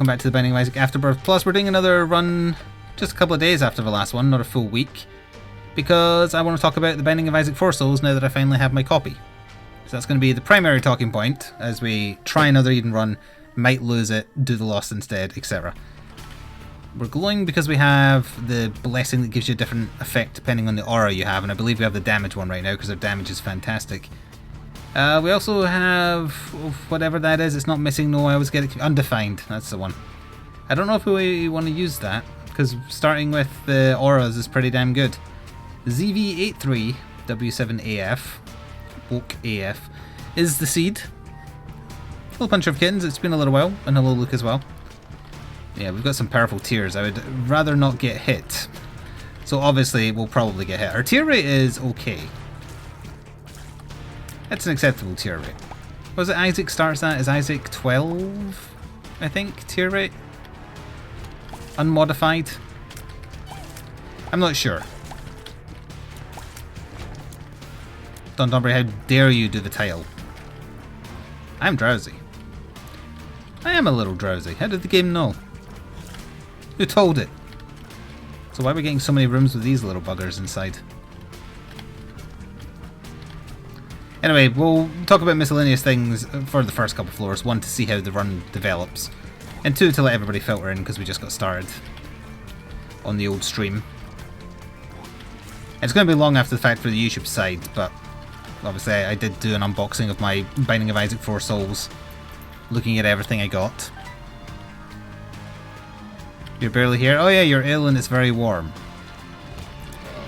Welcome back to the Binding of Isaac Afterbirth. Plus, we're doing another run just a couple of days after the last one, not a full week, because I want to talk about the Binding of Isaac 4 Souls now that I finally have my copy. So that's going to be the primary talking point as we try another Eden run, might lose it, do the lost instead, etc. We're glowing because we have the blessing that gives you a different effect depending on the aura you have, and I believe we have the damage one right now because our damage is fantastic. We also have whatever that is. It's not missing. No, I always get it. Undefined. That's the one. I don't know if we want to use that because starting with the auras is pretty damn good. ZV83W7AF, Woke AF, is the seed. Hello, Puncher of Kittens. It's been a little while, and hello, Luke as well. Yeah, we've got some powerful tiers. I would rather not get hit. So obviously, we'll probably get hit. Our tier rate is okay. It's an acceptable tier rate. Was it Isaac starts at? Is Isaac 12, I think, tier rate? Unmodified? I'm not sure. Don Dunbury, how dare you do the title? I'm drowsy. I am a little drowsy. How did the game know? Who told it? So why are we getting so many rooms with these little buggers inside? Anyway, we'll talk about miscellaneous things for the first couple floors. One, to see how the run develops. And two, to let everybody filter in because we just got started on the old stream. It's going to be long after the fact for the YouTube side, but obviously I did do an unboxing of my Binding of Isaac 4 Souls, looking at everything I got. You're barely here? Oh yeah, you're ill and it's very warm.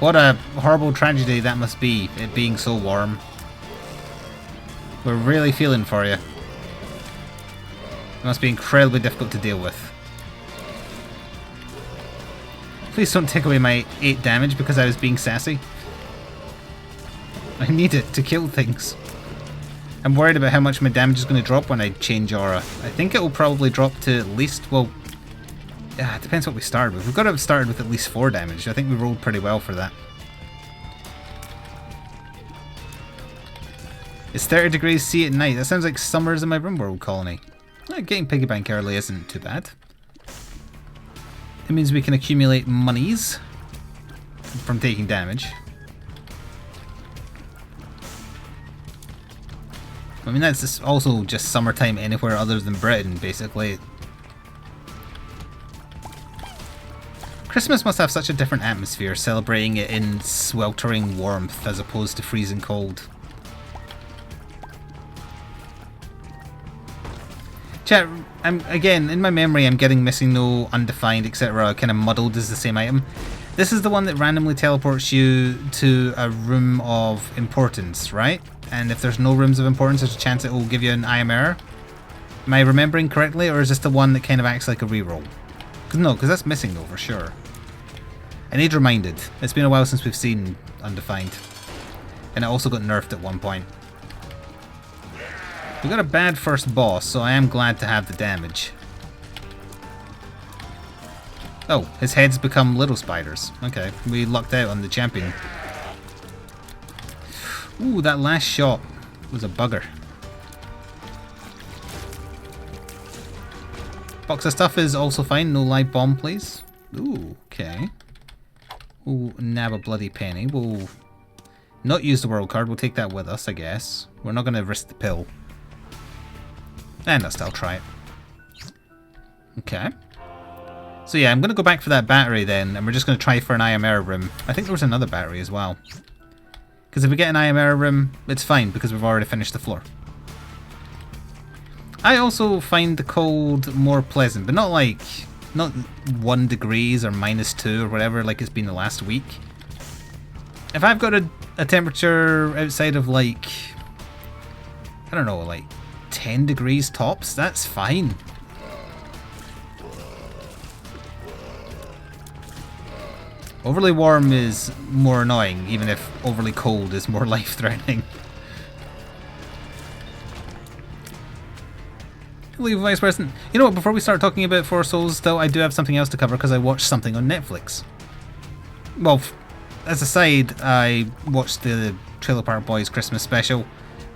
What a horrible tragedy that must be, it being so warm. We're really feeling for you. It must be incredibly difficult to deal with. Please don't take away my 8 damage because I was being sassy. I need it to kill things. I'm worried about how much my damage is going to drop when I change aura. I think it will probably drop to at least, well, yeah, it depends what we started with. We've got to have started with at least 4 damage. I think we rolled pretty well for that. It's 30 degrees C at night. That sounds like summers in my RimWorld colony. Getting piggy bank early isn't too bad. It means we can accumulate monies from taking damage. I mean, that's also just summertime anywhere other than Britain, basically. Christmas must have such a different atmosphere, celebrating it in sweltering warmth as opposed to freezing cold. Chat, again, in my memory, I'm getting missing no, undefined, etc. kind of muddled as the same item. This is the one that randomly teleports you to a room of importance, right? And if there's no rooms of importance, there's a chance it will give you an IM error. Am I remembering correctly, or is this the one that kind of acts like a reroll? No, because that's missing though, for sure. I need reminded. It's been a while since we've seen undefined. And it also got nerfed at one point. We got a bad first boss, so I am glad to have the damage. Oh, his head's become little spiders. Okay, we lucked out on the champion. Ooh, that last shot was a bugger. Box of stuff is also fine. No live bomb, please. Ooh, okay. Ooh, nab a bloody penny. We'll not use the world card. We'll take that with us, I guess. We're not going to risk the pill. And I'll try it. Okay. So yeah, I'm going to go back for that battery then, and we're just going to try for an IM error room. I think there was another battery as well. Because if we get an IM error room, it's fine, because we've already finished the floor. I also find the cold more pleasant, but not 1 degrees or -2 or whatever like it's been the last week. If I've got a temperature outside of I don't know, 10 degrees tops, that's fine. Overly warm is more annoying, even if overly cold is more life-threatening. Leave Vice President. You know what, before we start talking about 4 Souls, though, I do have something else to cover because I watched something on Netflix. Well, as a side, I watched the Trailer Park Boys Christmas special.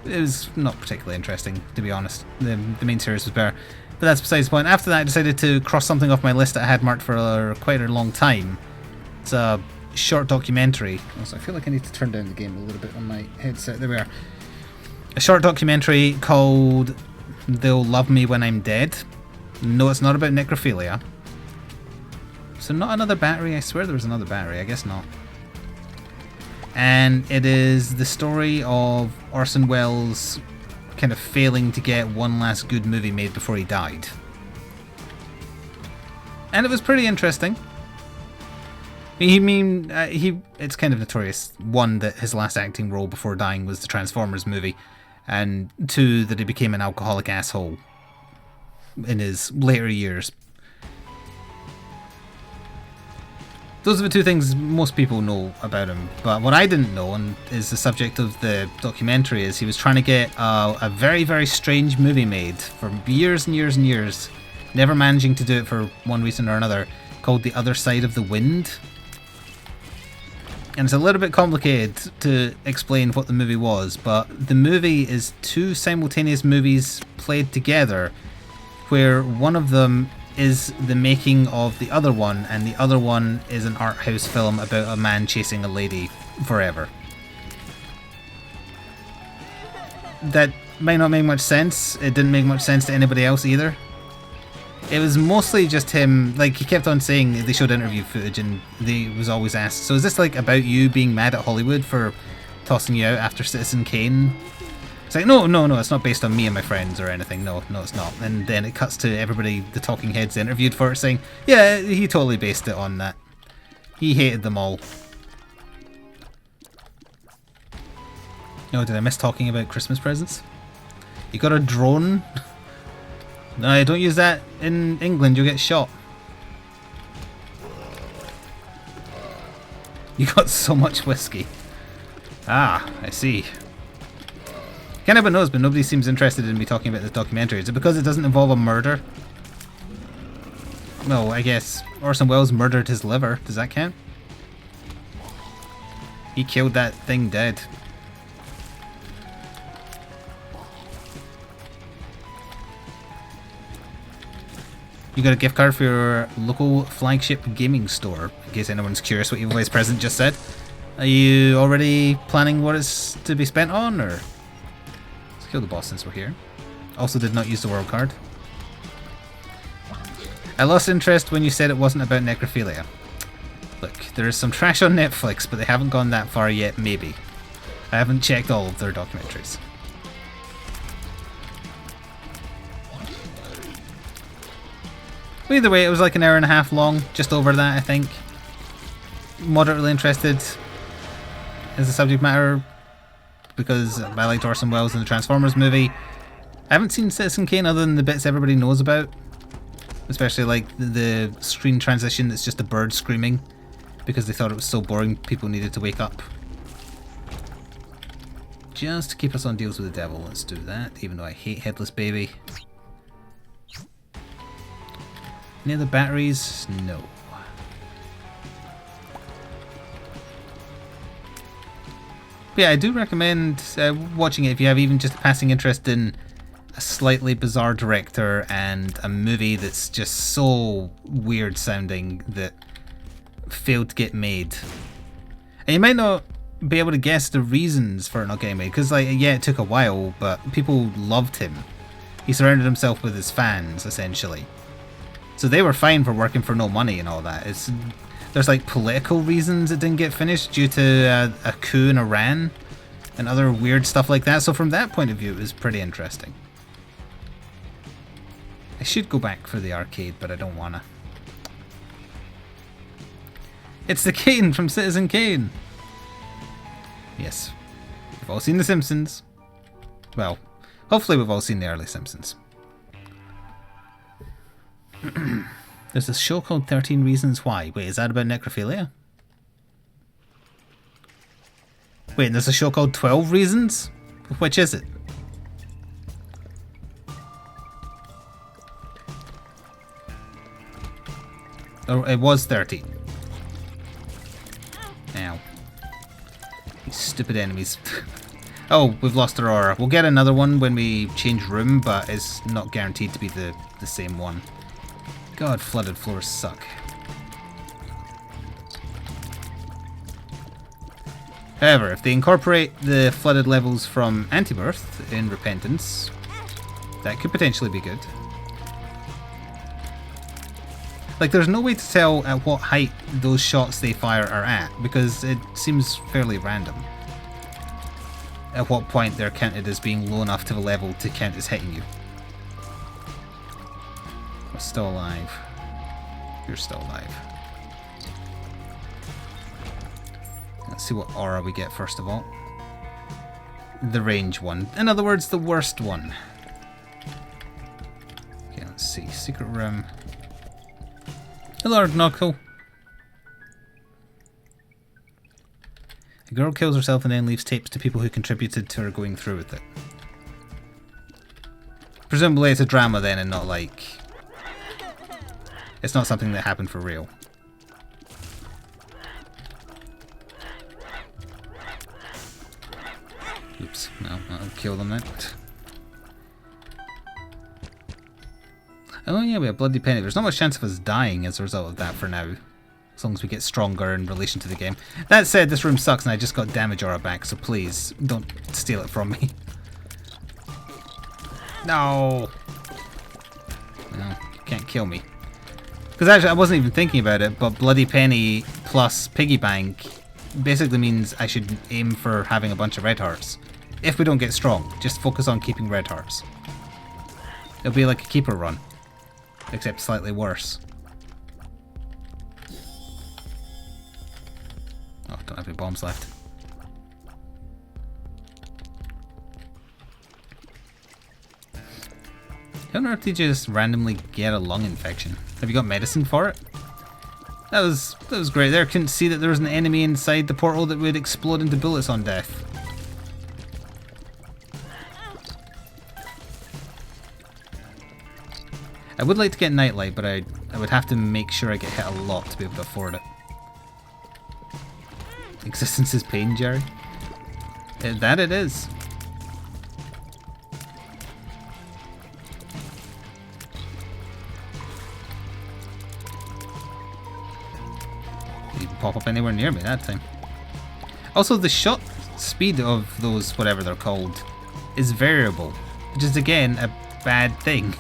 It was not particularly interesting, to be honest. The main series was better. But that's besides the point. After that, I decided to cross something off my list that I had marked for quite a long time. It's a short documentary. Also, I feel like I need to turn down the game a little bit on my headset. There we are. A short documentary called They'll Love Me When I'm Dead. No, it's not about necrophilia. So not another battery. I swear there was another battery. I guess not. And it is the story of Orson Welles kind of failing to get one last good movie made before he died. And it was pretty interesting. It's kind of notorious. One, that his last acting role before dying was the Transformers movie. And two, that he became an alcoholic asshole in his later years. Those are the two things most people know about him. But what I didn't know, and is the subject of the documentary, is he was trying to get a very, very strange movie made for years and years and years, never managing to do it for one reason or another, called The Other Side of the Wind. And it's a little bit complicated to explain what the movie was, but the movie is two simultaneous movies played together, where one of them is the making of the other one, and the other one is an art house film about a man chasing a lady forever. That might not make much sense. It didn't make much sense to anybody else either. It was mostly just him, like, he kept on saying, they showed interview footage and they was always asked, so is this like about you being mad at Hollywood for tossing you out after Citizen Kane? It's like, no, it's not based on me and my friends or anything, no, it's not. And then it cuts to everybody, the talking heads interviewed for it, saying, yeah, he totally based it on that. He hated them all. Oh, did I miss talking about Christmas presents? You got a drone? No, don't use that in England, you'll get shot. You got so much whiskey. Ah, I see. Can't everyone knows, but nobody seems interested in me talking about this documentary. Is it because it doesn't involve a murder? No, I guess Orson Welles murdered his liver. Does that count? He killed that thing dead. You got a gift card for your local flagship gaming store, in case anyone's curious what your voice present just said. Are you already planning what it's to be spent on, or? Let's kill the boss since we're here. Also did not use the world card. I lost interest when you said it wasn't about necrophilia. Look, there is some trash on Netflix, but they haven't gone that far yet, maybe. I haven't checked all of their documentaries. But either way, it was like an hour and a half long, just over that, I think. Moderately interested as a subject matter, because I liked Orson Welles in the Transformers movie. I haven't seen Citizen Kane other than the bits everybody knows about. Especially like the screen transition that's just a bird screaming, because they thought it was so boring people needed to wake up. Just to keep us on deals with the devil, let's do that, even though I hate Headless Baby. Any other batteries? No. But yeah, I do recommend watching it if you have even just a passing interest in a slightly bizarre director and a movie that's just so weird sounding that failed to get made. And you might not be able to guess the reasons for it not getting made, because like, yeah, it took a while, but people loved him. He surrounded himself with his fans, essentially. So they were fine for working for no money and all that. There's like political reasons it didn't get finished due to a coup in Iran and other weird stuff like that. So from that point of view, it was pretty interesting. I should go back for the arcade, but I don't wanna. It's the Kane from Citizen Kane! Yes. We've all seen The Simpsons. Well, hopefully we've all seen the early Simpsons. There's a show called 13 Reasons Why. Wait, is that about necrophilia? Wait, and there's a show called 12 Reasons? Which is it? Oh, it was 13. Ow. These stupid enemies. Oh, we've lost Aurora. We'll get another one when we change room, but it's not guaranteed to be the the same one. God, flooded floors suck. However, if they incorporate the flooded levels from Afterbirth in Repentance, that could potentially be good. Like, there's no way to tell at what height those shots they fire are at, because it seems fairly random. At what point they're counted as being low enough to the level to count as hitting you. We're still alive. You're still alive. Let's see what aura we get first of all. The range one. In other words, the worst one. Okay, let's see. Secret room. Hello, Knuckle. A girl kills herself and then leaves tapes to people who contributed to her going through with it. Presumably it's a drama then and not like... It's not something that happened for real. Oops, no, I'll kill them out. Oh yeah, we have Bloody Penny. There's not much chance of us dying as a result of that for now. As long as we get stronger in relation to the game. That said, this room sucks and I just got damage aura back, so please, don't steal it from me. No! No, you can't kill me. Because actually, I wasn't even thinking about it, but Bloody Penny plus Piggy Bank basically means I should aim for having a bunch of red hearts. If we don't get strong, just focus on keeping red hearts. It'll be like a keeper run, except slightly worse. Oh, don't have any bombs left. How on earth did you just randomly get a lung infection? Have you got medicine for it? That was great there. Couldn't see that there was an enemy inside the portal that would explode into bullets on death. I would like to get Nightlight, but I would have to make sure I get hit a lot to be able to afford it. Existence is pain, Jerry. That it is. Didn't even pop up anywhere near me that time. Also, the shot speed of those, whatever they're called, is variable, which is again a bad thing.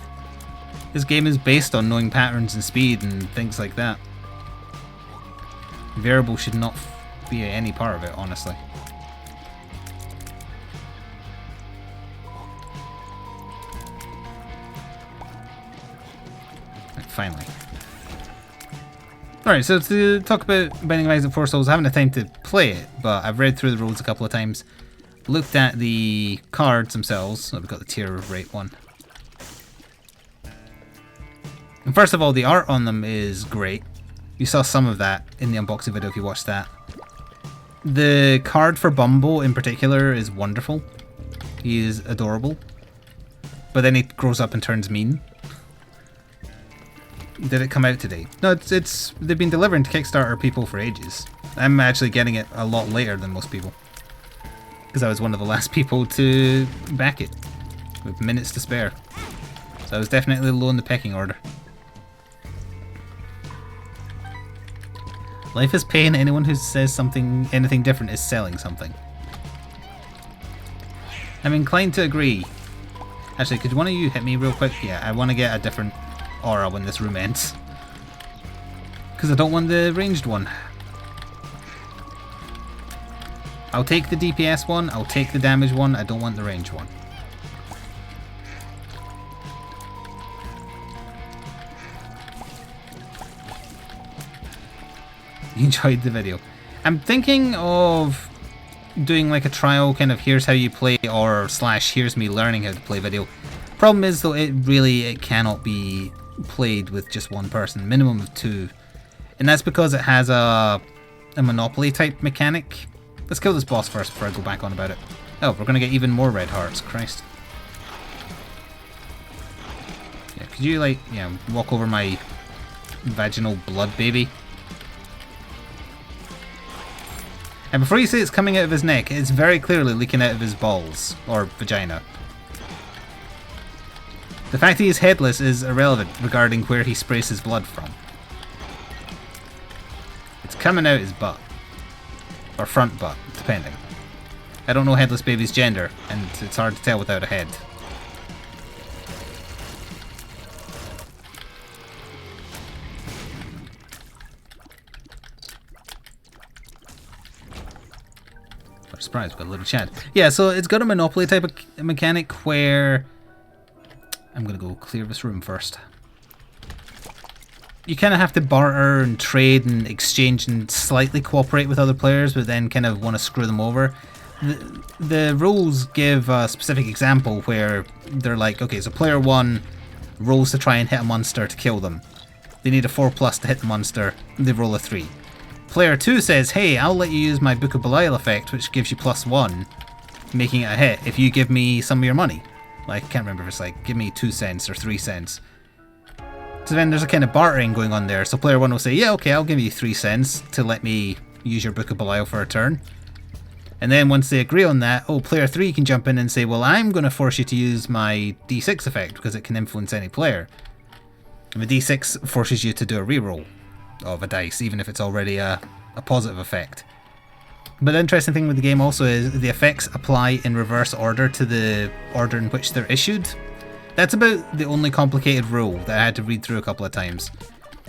This game is based on knowing patterns and speed and things like that. Variable should not be any part of it, honestly. Right, finally. Alright, so to talk about Binding of Isaac 4 Souls, I haven't had time to play it, but I've read through the rules a couple of times, looked at the cards themselves. Oh, we've got the tier rate one. And first of all, the art on them is great. You saw some of that in the unboxing video if you watched that. The card for Bumbo in particular is wonderful. He is adorable. But then he grows up and turns mean. Did it come out today? No, it's they've been delivering to Kickstarter people for ages. I'm actually getting it a lot later than most people. Because I was one of the last people to back it. With minutes to spare. So I was definitely low in the pecking order. Life is pain. Anyone who says anything different is selling something. I'm inclined to agree. Actually, could one of you hit me real quick? Yeah, I want to get a different aura when this room ends. Because I don't want the ranged one. I'll take the DPS one, I'll take the damage one, I don't want the range one. You enjoyed the video. I'm thinking of doing like a trial kind of here's how you play or / here's me learning how to play video. Problem is though, it cannot be played with just one person, minimum of 2. And that's because it has a Monopoly type mechanic. Let's kill this boss first before I go back on about it. Oh, we're gonna get even more red hearts, Christ. Yeah, could you like, walk over my vaginal blood baby? And before you say it's coming out of his neck, it's very clearly leaking out of his balls. Or vagina. The fact he is headless is irrelevant regarding where he sprays his blood from. It's coming out his butt. Or front butt, depending. I don't know Headless Baby's gender, and it's hard to tell without a head. I'm surprised we've got a little chat. Yeah, so it's got a Monopoly type of mechanic where... I'm going to go clear this room first. You kind of have to barter and trade and exchange and slightly cooperate with other players, but then kind of want to screw them over. The rules give a specific example where they're like, okay, so player 1 rolls to try and hit a monster to kill them. They need a 4+ to hit the monster, they roll a 3. Player 2 says, hey, I'll let you use my Book of Belial effect, which gives you +1, making it a hit, if you give me some of your money. Like, I can't remember if it's like, give me 2 cents or 3 cents. So then there's a kind of bartering going on there. So player 1 will say, yeah, okay, I'll give you 3 cents to let me use your Book of Belial for a turn. And then once they agree on that, player 3 can jump in and say, well, I'm going to force you to use my D6 effect because it can influence any player. And the D6 forces you to do a reroll of a dice, even if it's already a positive effect. But the interesting thing with the game also is the effects apply in reverse order to the order in which they're issued. That's about the only complicated rule that I had to read through a couple of times.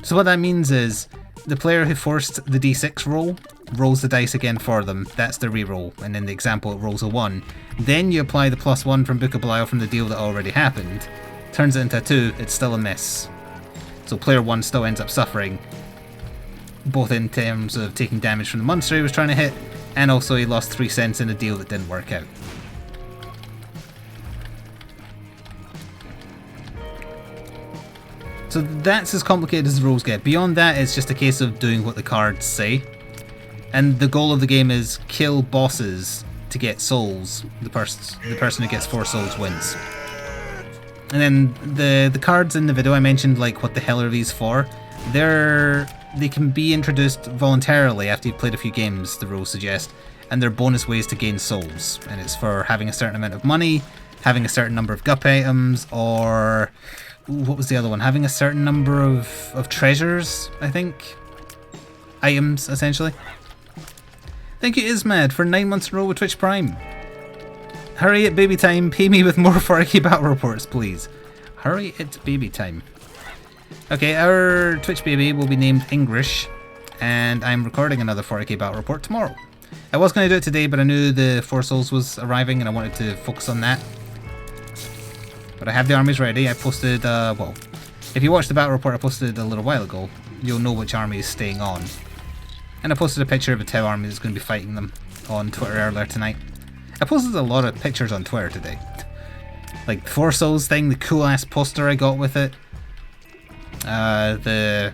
So what that means is, the player who forced the D6 roll rolls the dice again for them. That's the reroll, and in the example it rolls a 1. Then you apply the +1 from Book of Belial from the deal that already happened. Turns it into a 2, it's still a miss. So player 1 still ends up suffering, both in terms of taking damage from the monster he was trying to hit, and also he lost 3 cents in a deal that didn't work out. So that's as complicated as the rules get. Beyond that, it's just a case of doing what the cards say. And the goal of the game is kill bosses to get souls. The person who gets 4 souls wins. And then the cards in the video I mentioned, like what the hell are these for? They can be introduced voluntarily after you've played a few games, the rules suggest, and they're bonus ways to gain souls. And it's for having a certain amount of money, having a certain number of gup items, or... what was the other one? Having a certain number of treasures, I think? Items, essentially. Thank you, Ismad, for 9 months in a row with Twitch Prime. Hurry it, baby time. Pay me with more 4K battle reports, please. Hurry it, baby time. Okay, our Twitch baby will be named English, and I'm recording another 4K battle report tomorrow. I was going to do it today, but I knew the 4 Souls was arriving, and I wanted to focus on that. But I have the armies ready. I posted, well, if you watched the battle report I posted a little while ago, you'll know which army is staying on. And I posted a picture of a Tau army that's going to be fighting them on Twitter earlier tonight. I posted a lot of pictures on Twitter today. Like the 4 Souls thing, the cool ass poster I got with it. The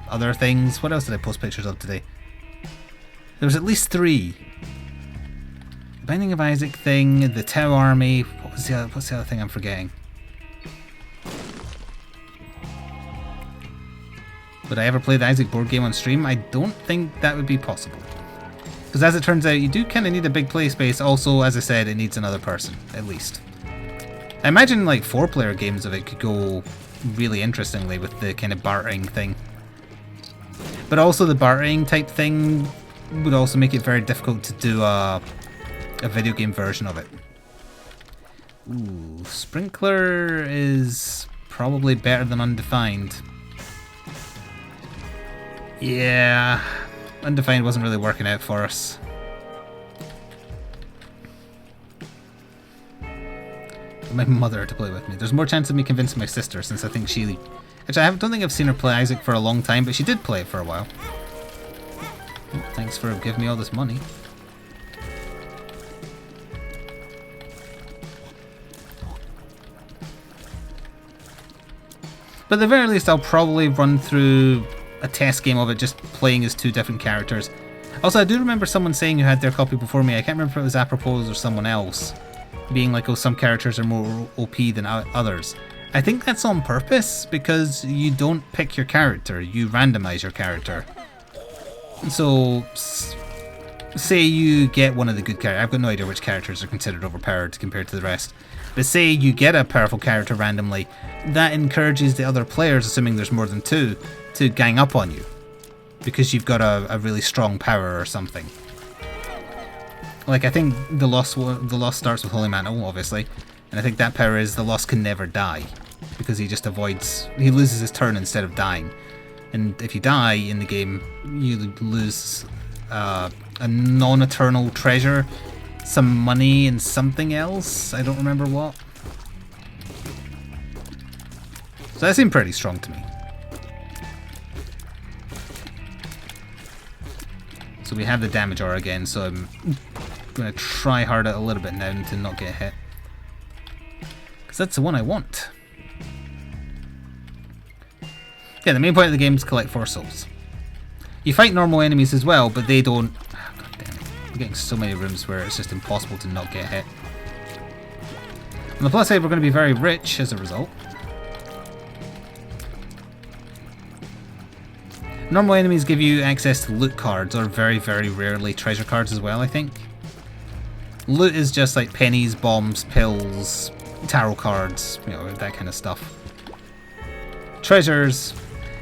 other things. What else did I post pictures of today? There was at least 3. The Binding of Isaac thing, the Tau army. What's the other thing I'm forgetting? Would I ever play the Isaac board game on stream? I don't think that would be possible. Because as it turns out, you do kind of need a big play space. Also, as I said, it needs another person, at least. I imagine like 4-player games of it could go really interestingly with the kind of bartering thing. But also the bartering type thing would also make it very difficult to do a video game version of it. Ooh, Sprinkler is probably better than Undefined. Yeah, Undefined wasn't really working out for us. My mother to play with me. There's more chance of me convincing my sister since I think she... Actually, I don't think I've seen her play Isaac for a long time, but she did play it for a while. Oh, thanks for giving me all this money. But at the very least, I'll probably run through a test game of it just playing as 2 different characters. Also, I do remember someone saying who had their copy before me, I can't remember if it was apropos or someone else, being like, oh, some characters are more OP than others. I think that's on purpose, because you don't pick your character, you randomize your character. So, say you get one of the good characters. I've got no idea which characters are considered overpowered compared to the rest. But say you get a powerful character randomly, that encourages the other players, assuming there's more than two, to gang up on you. Because you've got a really strong power or something. Like, I think the Lost starts with Holy Mantle, obviously. And I think that power is the Lost can never die. Because he just avoids... he loses his turn instead of dying. And if you die in the game, you lose a non-eternal treasure, some money, and something else. I don't remember what. So that seemed pretty strong to me. So we have the damage aura again, so I'm going to try harder a little bit now to not get hit. Because that's the one I want. Yeah, the main point of the game is collect 4 souls. You fight normal enemies as well, but they don't... oh, God damn it. I'm getting so many rooms where it's just impossible to not get hit. On the plus side, we're going to be very rich as a result. Normal enemies give you access to loot cards, or very, very rarely treasure cards as well, I think. Loot is just like pennies, bombs, pills, tarot cards, you know, that kind of stuff. Treasures.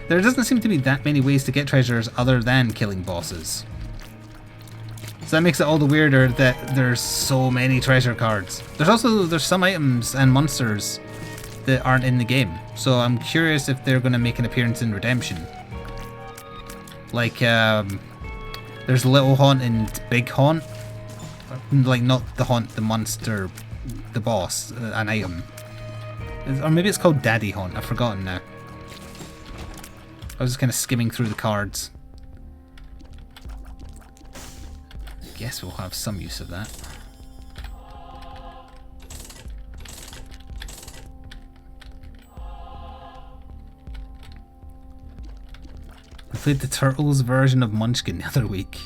There doesn't seem to be that many ways to get treasures other than killing bosses. So that makes it all the weirder that there's so many treasure cards. There's some items and monsters that aren't in the game. So I'm curious if they're going to make an appearance in Redemption. Like, there's Little Haunt and Big Haunt. Like, not the Haunt, the monster, the boss, an item. Or maybe it's called Daddy Haunt, I've forgotten now. I was just kind of skimming through the cards. Guess we'll have some use of that. I played the Turtles version of Munchkin the other week.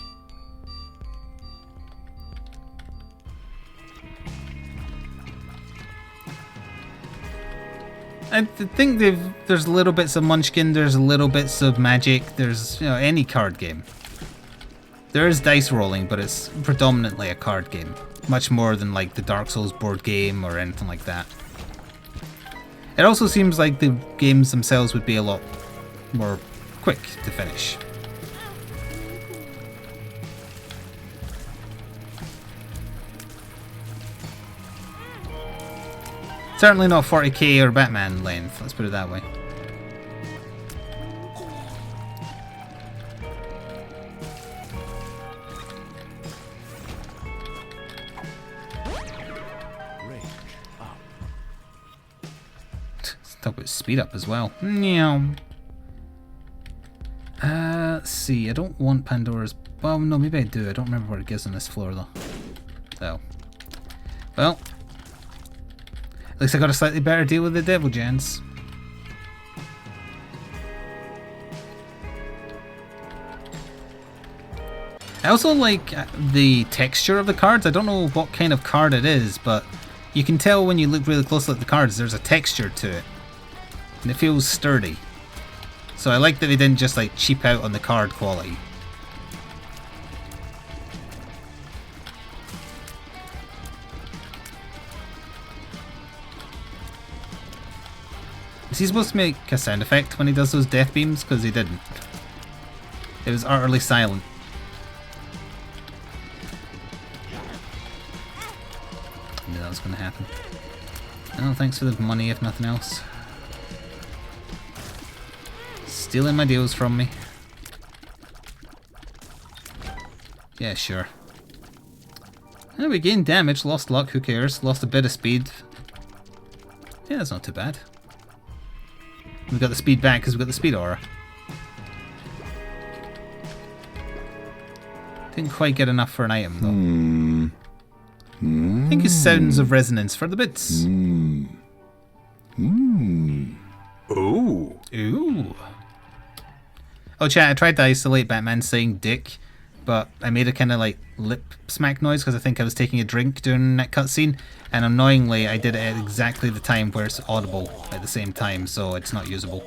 I think there's little bits of Munchkin, there's little bits of Magic, there's, you know, any card game. There is dice rolling, but it's predominantly a card game. Much more than like the Dark Souls board game or anything like that. It also seems like the games themselves would be a lot more quick to finish. Certainly not 40k or Batman length, let's put it that way. Let's talk about speed up as well. Let's see, I don't want Pandora's... well, no, maybe I do. I don't remember what it gives on this floor though. So, well, at least I got a slightly better deal with the Devil Gens. I also like the texture of the cards. I don't know what kind of card it is, but you can tell when you look really closely at the cards, there's a texture to it. And it feels sturdy. So I like that they didn't just like cheap out on the card quality. Is he supposed to make a sound effect when he does those death beams? Because he didn't. It was utterly silent. I knew that was going to happen. Oh, thanks for the money if nothing else. Stealing my deals from me. Yeah, sure. Oh, we gained damage, lost luck, who cares? Lost a bit of speed. Yeah, that's not too bad. We got the speed back because we got the speed aura. Didn't quite get enough for an item though. I think it's sounds of resonance for the bits. Ooh. Ooh. Oh chat, I tried to isolate Batman saying dick, but I made a kind of like lip smack noise because I think I was taking a drink during that cutscene, and annoyingly I did it at exactly the time where it's audible at the same time, so it's not usable.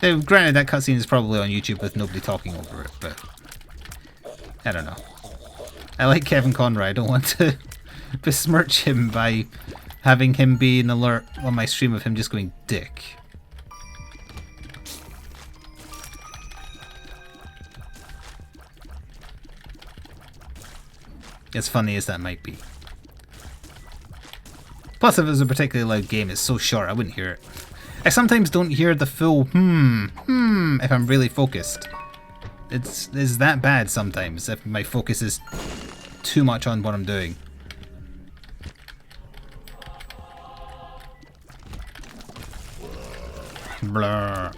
Now, granted, that cutscene is probably on YouTube with nobody talking over it, but I don't know. I like Kevin Conroy. I don't want to besmirch him by having him be an alert on my stream of him just going dick. As funny as that might be. Plus, if it was a particularly loud game, it's so short I wouldn't hear it. I sometimes don't hear the full if I'm really focused. It's that bad sometimes if my focus is too much on what I'm doing. Blur.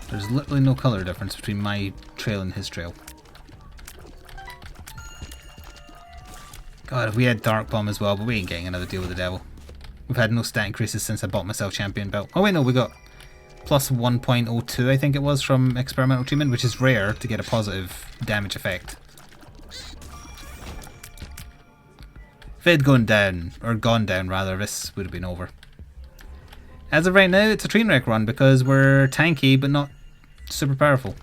There's literally no colour difference between my trail and his trail. God, if we had Dark Bomb as well, but we ain't getting another deal with the devil. We've had no stat increases since I bought myself Champion Belt. Oh wait, no, we got plus 1.02, I think it was, from Experimental Treatment, which is rare to get a positive damage effect. If it had gone down, rather, this would have been over. As of right now, it's a train wreck run because we're tanky but not super powerful.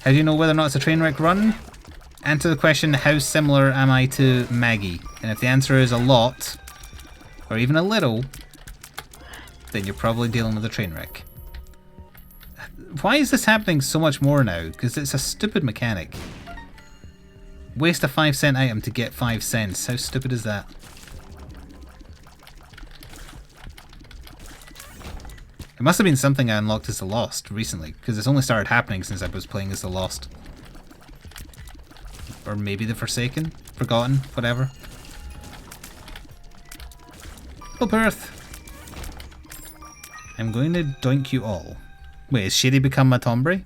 How do you know whether or not it's a train wreck run? Answer the question, how similar am I to Maggie? And if the answer is a lot, or even a little, then you're probably dealing with a train wreck. Why is this happening so much more now? Because it's a stupid mechanic. Waste a 5-cent item to get 5 cents. How stupid is that? It must have been something I unlocked as the Lost recently, because it's only started happening since I was playing as the Lost. Or maybe the Forsaken? Forgotten? Whatever. Afterbirth! I'm going to doink you all. Wait, has Shady become a Tombre?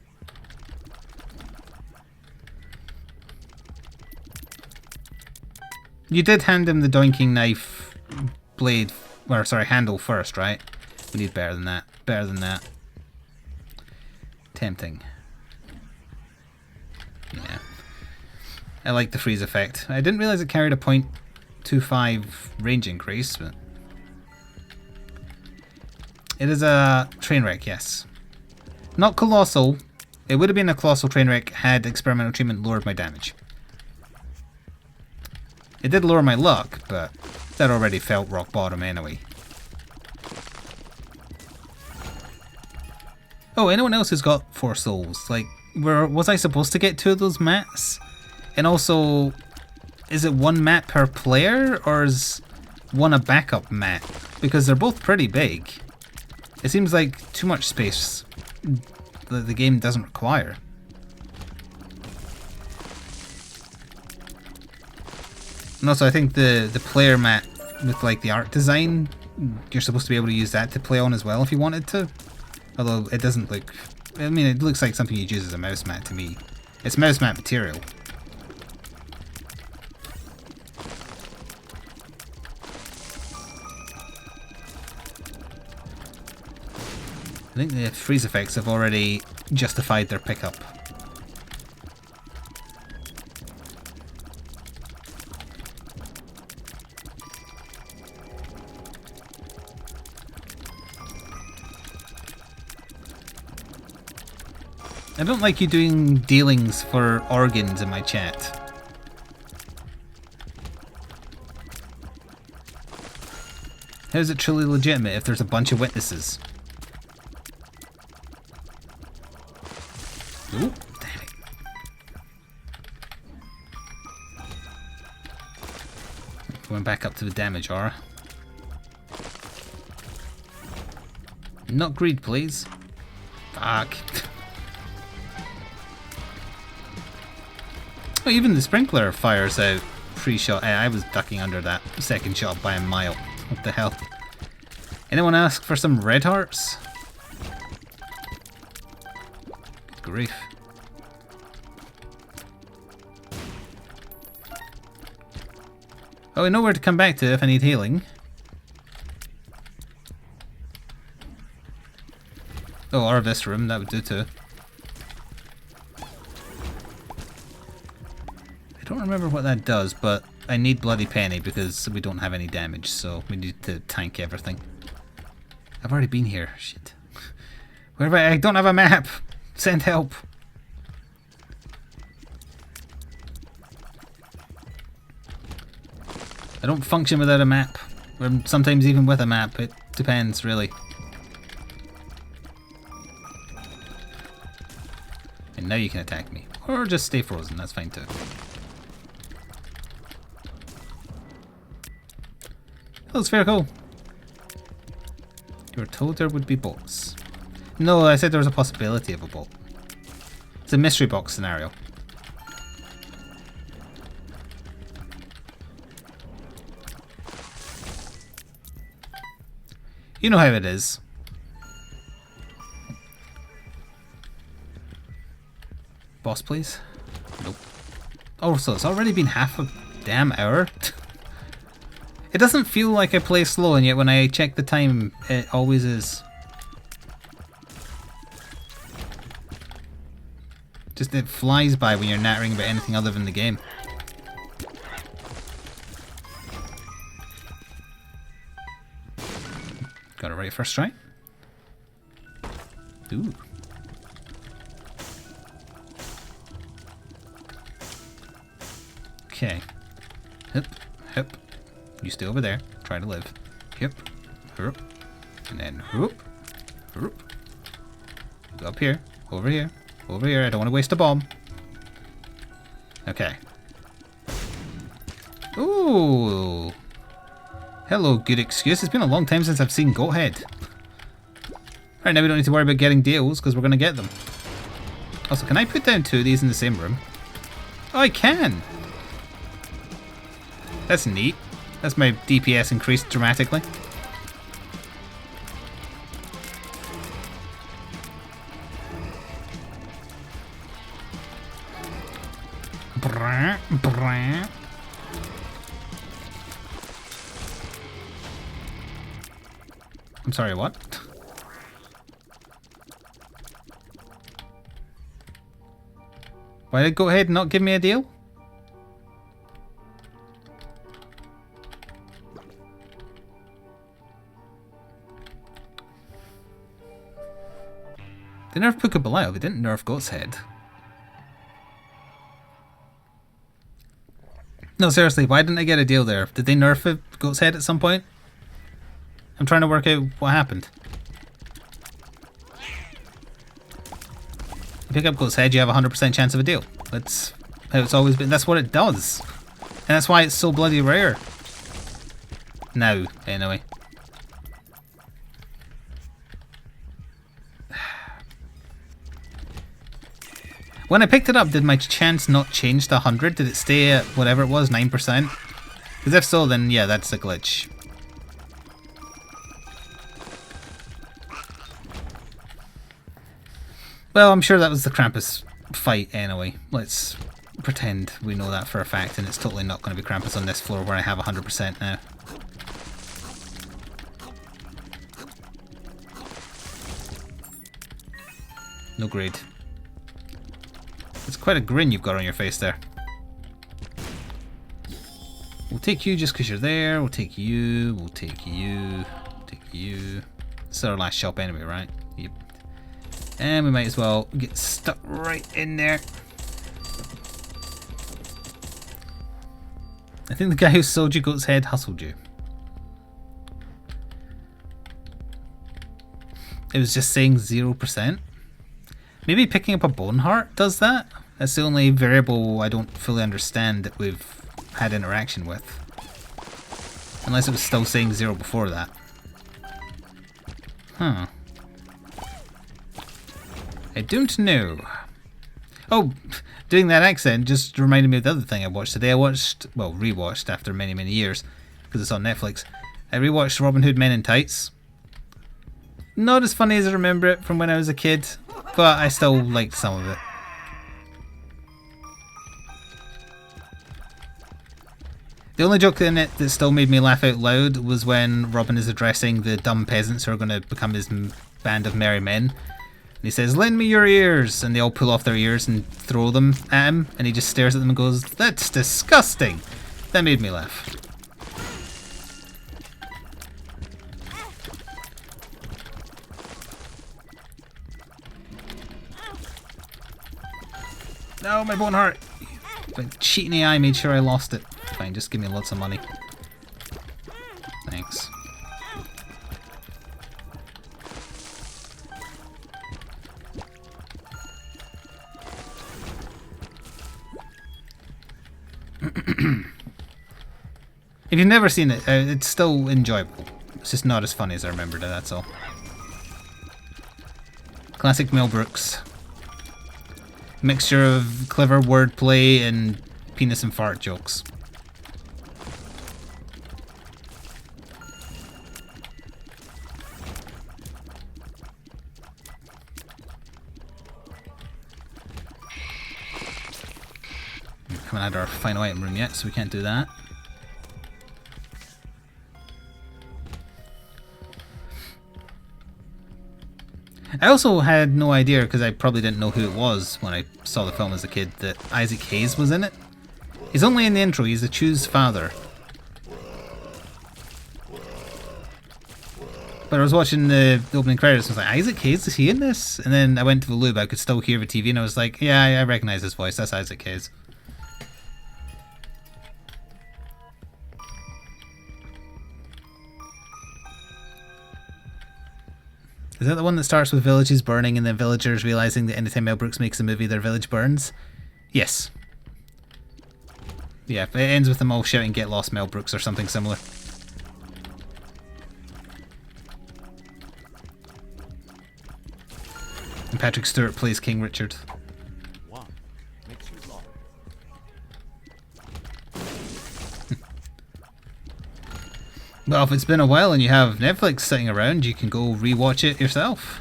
You did hand him the doinking knife blade, or sorry, handle first, right? We need better than that. Better than that. Tempting. Yeah. I like the freeze effect. I didn't realise it carried a 0.25 range increase, but... It is a train wreck, yes. Not colossal. It would have been a colossal train wreck had experimental treatment lowered my damage. It did lower my luck, but that already felt rock bottom anyway. Oh, anyone else who's got 4 souls? Like, was I supposed to get 2 of those mats? And also, is it 1 mat per player, or is 1 a backup mat? Because they're both pretty big. It seems like too much space the game doesn't require. And also, I think the player mat with like the art design, you're supposed to be able to use that to play on as well if you wanted to. Although it doesn't look... I mean, it looks like something you'd use as a mouse mat to me. It's mouse mat material. I think the freeze effects have already justified their pickup. I don't like you doing dealings for organs in my chat. How is it truly legitimate if there's a bunch of witnesses? Ooh, damn it. Going back up to the damage aura. Not greed, please. Fuck. Oh, even the sprinkler fires out pre-shot. I was ducking under that second shot by a mile. What the hell? Anyone ask for some red hearts? Good grief. Oh, I know where to come back to if I need healing. Oh, or this room, that would do too. I don't remember what that does, but I need Bloody Penny because we don't have any damage, so we need to tank everything. I've already been here. Shit. Where am I don't have a map. Send help. I don't function without a map. Or sometimes even with a map. It depends, really. And now you can attack me. Or just stay frozen. That's fine too. That looks very cool. You were told there would be bolts. No, I said there was a possibility of a bolt. It's a mystery box scenario. You know how it is. Boss, please? Nope. Oh, so it's already been half a damn hour? It doesn't feel like I play slow, and yet when I check the time, it always is. Just it flies by when you're nattering about anything other than the game. Got it right first try. Ooh. Okay. Hip, hip. You stay over there. Try to live. Hip, whoop, and then whoop, whoop. Go up here, over here, over here. I don't want to waste a bomb. Okay. Ooh. Hello, good excuse. It's been a long time since I've seen Goathead. Alright, now we don't need to worry about getting deals because we're going to get them. Also, can I put down 2 of these in the same room? Oh, I can! That's neat. That's my DPS increased dramatically. Brah, brah. I'm sorry, what? Why did Goathead and not give me a deal? They nerfed Puka Belial, they didn't nerf Goat's Head. No, seriously, why didn't I get a deal there? Did they nerf Goat's Head at some point? I'm trying to work out what happened. You pick up Goat's Head, you have a 100% chance of a deal. That's how it's always been. That's what it does. And that's why it's so bloody rare. Now, anyway. When I picked it up, did my chance not change to 100? Did it stay at whatever it was, 9%? Because if so, then yeah, that's a glitch. Well, I'm sure that was the Krampus fight anyway. Let's pretend we know that for a fact, and it's totally not going to be Krampus on this floor where I have 100% now. No grade. It's quite a grin you've got on your face there. We'll take you just because you're there. We'll take you. We'll take you. We'll take you. This is our last shop anyway, right? Yep. And we might as well get stuck right in there. I think the guy who sold you Goat's Head hustled you. It was just saying 0%. Maybe picking up a bone heart does that? That's the only variable I don't fully understand that we've had interaction with. Unless it was still saying 0 before that. Huh. I don't know. Oh, doing that accent just reminded me of the other thing I watched today. I watched, well, rewatched after many, many years, because it's on Netflix. I rewatched Robin Hood Men in Tights. Not as funny as I remember it from when I was a kid, but I still liked some of it. The only joke in it that still made me laugh out loud was when Robin is addressing the dumb peasants who are going to become his band of merry men. And he says, "Lend me your ears," and they all pull off their ears and throw them at him, and he just stares at them and goes, "That's disgusting." That made me laugh. No, my bone heart! But cheating AI made sure I lost it. Fine, just give me lots of money. Thanks. If you've never seen it, it's still enjoyable. It's just not as funny as I remembered it, that's all. Classic Mel Brooks. Mixture of clever wordplay and penis and fart jokes. We haven't had our final item room yet, so we can't do that. I also had no idea, because I probably didn't know who it was when I saw the film as a kid, that Isaac Hayes was in it. He's only in the intro, he's the Chew's father. But I was watching the opening credits and I was like, Isaac Hayes, is he in this? And then I went to the loo, but I could still hear the TV and I was like, yeah, I recognize his voice, that's Isaac Hayes. Is that the one that starts with villages burning and then villagers realizing that anytime Mel Brooks makes a movie, their village burns? Yes. Yeah, it ends with them all shouting, "Get lost, Mel Brooks," or something similar. And Patrick Stewart plays King Richard. One makes you long. Well, if it's been a while and you have Netflix sitting around, you can go rewatch it yourself.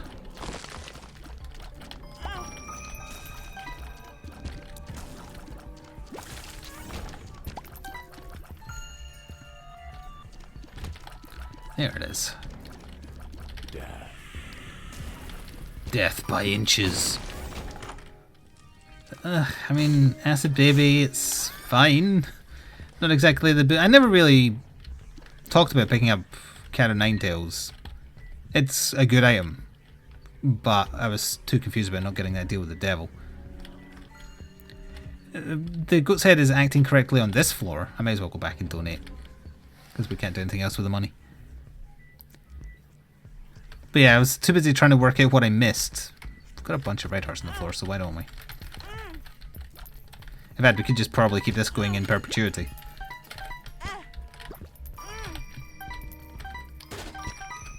There it is. Death by inches. I mean, Acid Baby, it's fine. Not exactly the... I never really talked about picking up Cat of Nine Tails. It's a good item, but I was too confused about not getting that deal with the devil. The goat's head is acting correctly on this floor. I might as well go back and donate, because we can't do anything else with the money. But yeah, I was too busy trying to work out what I missed. We've got a bunch of red hearts on the floor, so why don't we? In fact, we could just probably keep this going in perpetuity.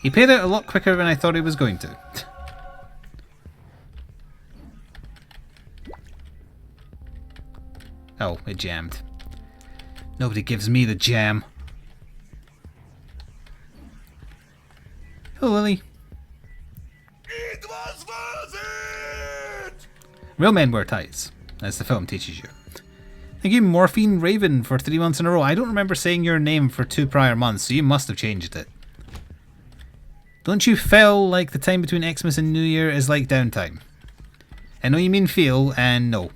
He paid out a lot quicker than I thought he was going to. Oh, it jammed. Nobody gives me the jam. Hello, Lily. It was worth it! Real men wear ties, as the film teaches you. Thank you, Morphine Raven, for 3 months in a row. I don't remember saying your name for 2 prior months, so you must have changed it. Don't you feel like the time between Xmas and New Year is like downtime? I know you mean feel, and no.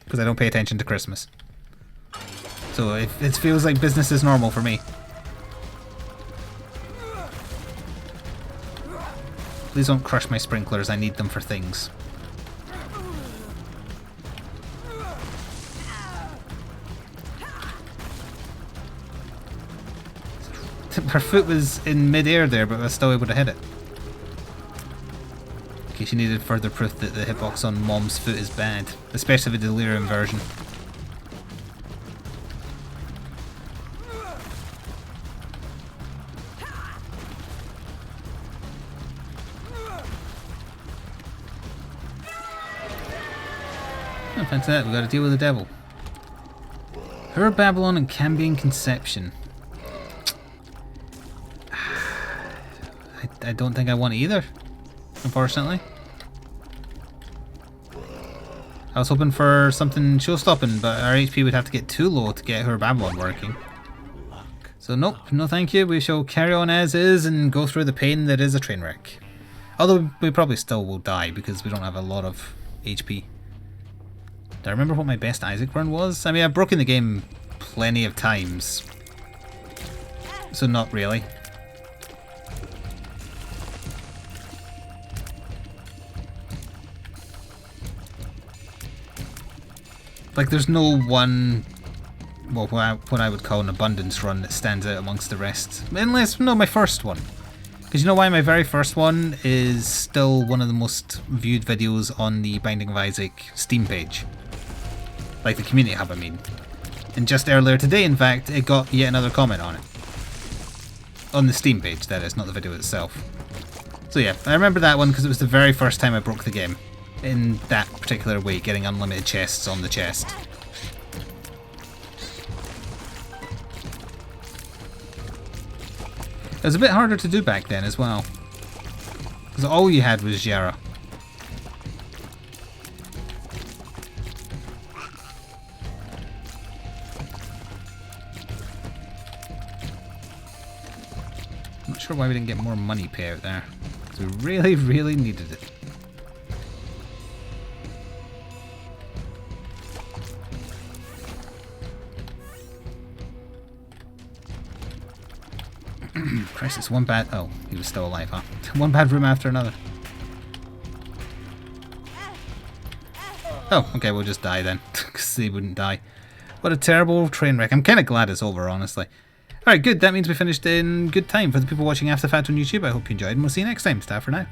Because I don't pay attention to Christmas. So it feels like business as normal for me. Please don't crush my sprinklers, I need them for things. Her foot was in mid-air there, but I was still able to hit it. In case you needed further proof that the hitbox on Mom's foot is bad, especially the Delirium version. Oh, fancy that, we've got to deal with the devil. Her Babylon and Cambion Conception. I don't think I want either, unfortunately. I was hoping for something show-stopping, but our HP would have to get too low to get her Babylon working. So nope, no thank you. We shall carry on as is and go through the pain that is a train wreck. Although we probably still will die because we don't have a lot of HP. Do I remember what my best Isaac run was? I mean, I've broken the game plenty of times. So not really. Like, there's no one, well, what I would call an abundance run that stands out amongst the rest. Unless, no, my first one. Because you know why? My very first one is still one of the most viewed videos on the Binding of Isaac Steam page. Like the community hub, I mean. And just earlier today, in fact, it got yet another comment on it. On the Steam page, that is, not the video itself. So yeah, I remember that one because it was the very first time I broke the game. In that particular way, getting unlimited chests on the chest. It was a bit harder to do back then as well. Because all you had was Yara. I'm not sure why we didn't get more money payout there. Because we really, really needed it. Christ, it's one bad... Oh, he was still alive, huh? One bad room after another. Oh, okay, we'll just die then. Because they wouldn't die. What a terrible train wreck. I'm kind of glad it's over, honestly. Alright, good. That means we finished in good time. For the people watching After the Fact on YouTube, I hope you enjoyed, and we'll see you next time. Ta for now.